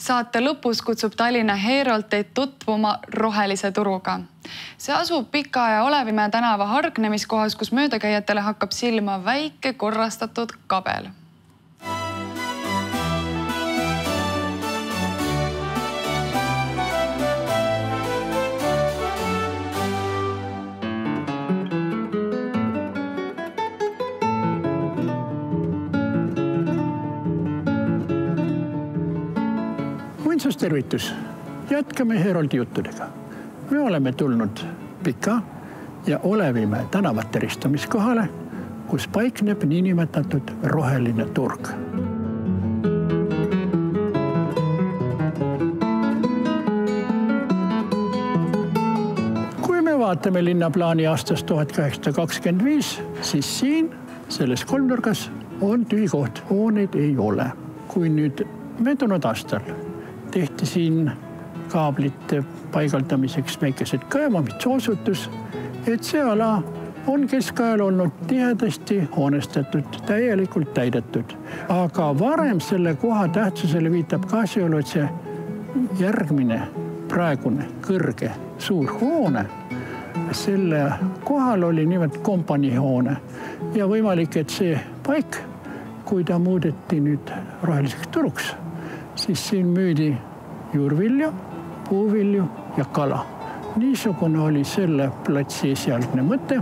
Saate lõpus kutsub Tallinna Herold teid tutvuma rohelise turuga. See asub Pika ja Olevimäe tänava hargnemiskohas, kus möödakäijatele hakkab silma väike korrastatud kabel. Tervitus. Jätkame Heroldi juttudega. Me oleme tulnud Pika ja Olevimäe tänavate ristamiskohale, kus paikneb niinimetatud roheline turg. Kui me vaatame linnaplaani aastast 1825, siis siin, selles kolmnurgas, on tühi koht. Hooneid ei ole. Kui nüüd möödunud aastal tehti siin kaablite paigaldamiseks väikesed kaevamid, osutus, et see ala on keskajal olnud tihedasti hoonestatud, täielikult täidetud. Aga varem selle koha tähtsusele viitab ka asjaolu, et see järgmine praegune kõrge suur hoone, selle kohal oli nimelt kompaniihoone ja võimalik, et see paik, kui ta muudeti nüüd roheliseks turuks, siis siin müüdi juurvilju, puuvilju ja kala. Niisugune oli selle platsi esialgne mõte,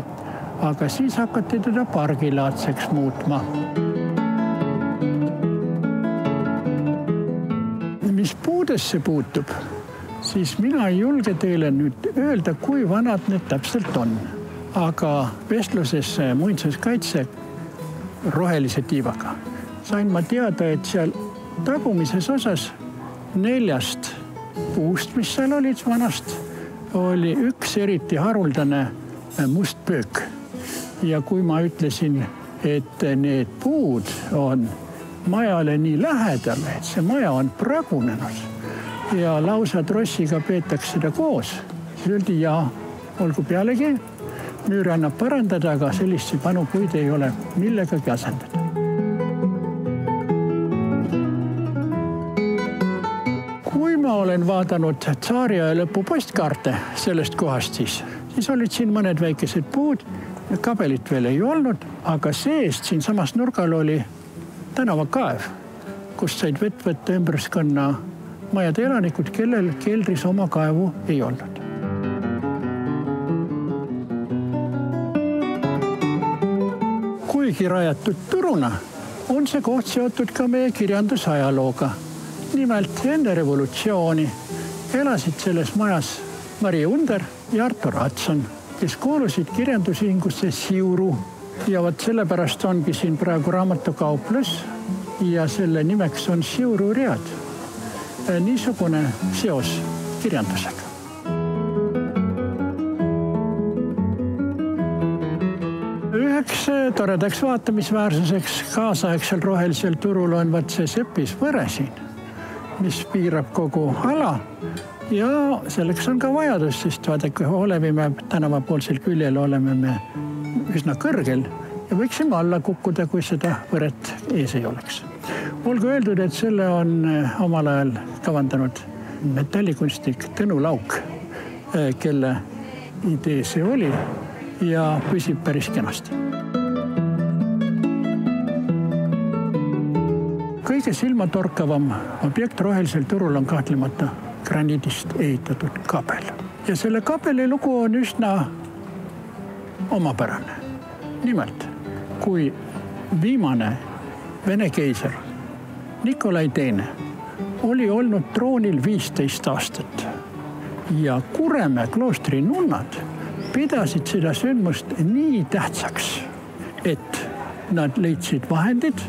aga siis hakati teda pargilaadseks muutma. Mis puudesse puutub, siis mina ei julge teile nüüd öelda, kui vanad need täpselt on. Aga vestluses muinsuskaitse rohelise tiivaga sain ma teada, et seal tagumises osas 4 puust, mis seal olid vanast, oli üks eriti haruldane must pöök. Ja kui ma ütlesin, et need puud on majale nii lähedal, et see maja on pragunenud ja lausa trossiga peetakse seda koos, siis öeldi jaa, olgu pealegi, müür annab parandada, aga sellist vanu puid ei ole millegagi asendada. Ma olen vaadanud tsaariaja lõpu postkaarte sellest kohast siis olid siin mõned väikesed puud, kabelit veel ei olnud, aga seest siin samas nurgal oli tänavakaev, kust said vett võtta ümbruskanna majade elanikud, kellel keldris oma kaevu ei olnud. Kuigi rajatud turuna on see koht seotud ka meie kirjandusajalooga. Nimelt enne revolutsiooni elasid selles majas Marie Under ja Artur Hudson, kes kuulusid kirjandusühingusse Siuru. Ja sellepärast ongi siin praegu raamatukauplus ja selle nimeks on Siuru read. Niisugune seos kirjandusega. Üheks toredaks vaatamisväärsuseks kaasaegsel rohelisel turul on see seppisvõre siin, mis piirab kogu ala ja selleks on ka vajadus, sest vaadake, Olevimäe tänavapoolsel küljel oleme me üsna kõrgel ja võiksime alla kukkuda, kui seda võret ees ei oleks. Olgu öeldud, et selle on omal ajal kavandanud metallikunstnik Tõnu Lauk, kelle idee see oli ja püsib päris kenasti. Kõige silmatorkavam objekt rohelisel turul on kahtlemata graniidist ehitatud kabel. Ja selle kabeli lugu on üsna omapärane. Nimelt, kui viimane Vene keiser Nikolai II oli olnud troonil 15 aastat ja Kuremäe kloostri nunnad pidasid seda sündmust nii tähtsaks, et nad leidsid vahendid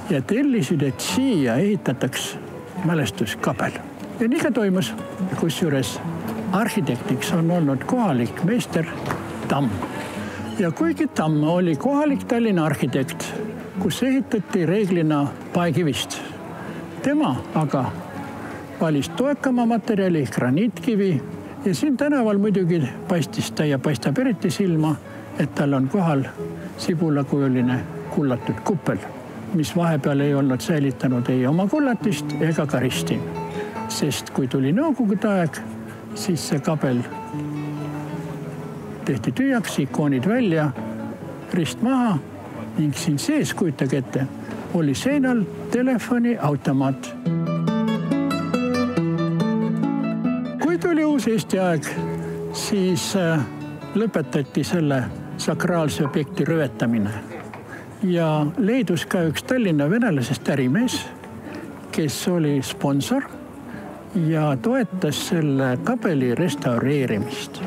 ja tellisid, et siia ehitataks mälestuskabel. Ja nii ka toimus, kusjuures arhitektiks on olnud kohalik meister Tamm. Ja kuigi Tamm oli kohalik Tallinna arhitekt, kus ehitati reeglina paekivist. Tema aga valis toekama materjali, graniitkivi ja siin tänaval muidugi paistis ta ja paistab eriti silma, et tal on kohal sibulakujuline kullatud kuppel, mis vahepeal ei olnud säilitanud ei oma kullatist ega ka risti. sest kui tuli nõukogude aeg, siis see kabel tehti tühjaks, ikoonid välja, rist maha ning siin sees, kujutage ette, oli seinal telefoniautomaat. Kui tuli uus Eesti aeg, siis lõpetati selle sakraalse objekti rüvetamine ja leidus ka üks Tallinna venelasest ärimees, kes oli sponsor ja toetas selle kabeli restaureerimist.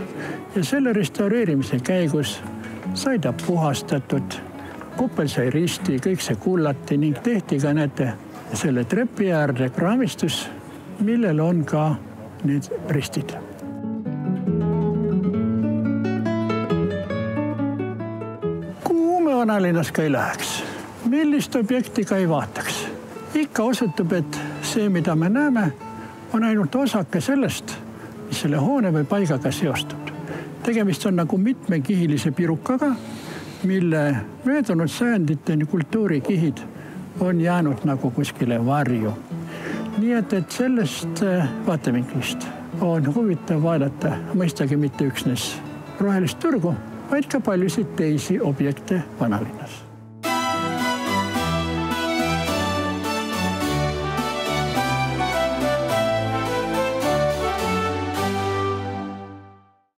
Ja selle restaureerimise käigus sai ta puhastatud, kuppel sai risti, kõik see kullati ning tehti ka näete selle trepi äärde kraamistus, millel on ka need ristid. Kuhu me vanalinnas ka ei läheks, millist objekti ka ei vaataks. Ikka osutub, et see, mida me näeme, on ainult osake sellest, mis selle hoone või paigaga seostub. Tegemist on nagu mitmekihilise pirukaga, mille möödunud sajanditeni kultuurikihid on jäänud nagu kuskile varju. Nii et sellest vaatevinklist on huvitav vaadata mõistagi mitte üksnes rohelist turgu, vaid ka paljusid teisi objekte vanalinnas.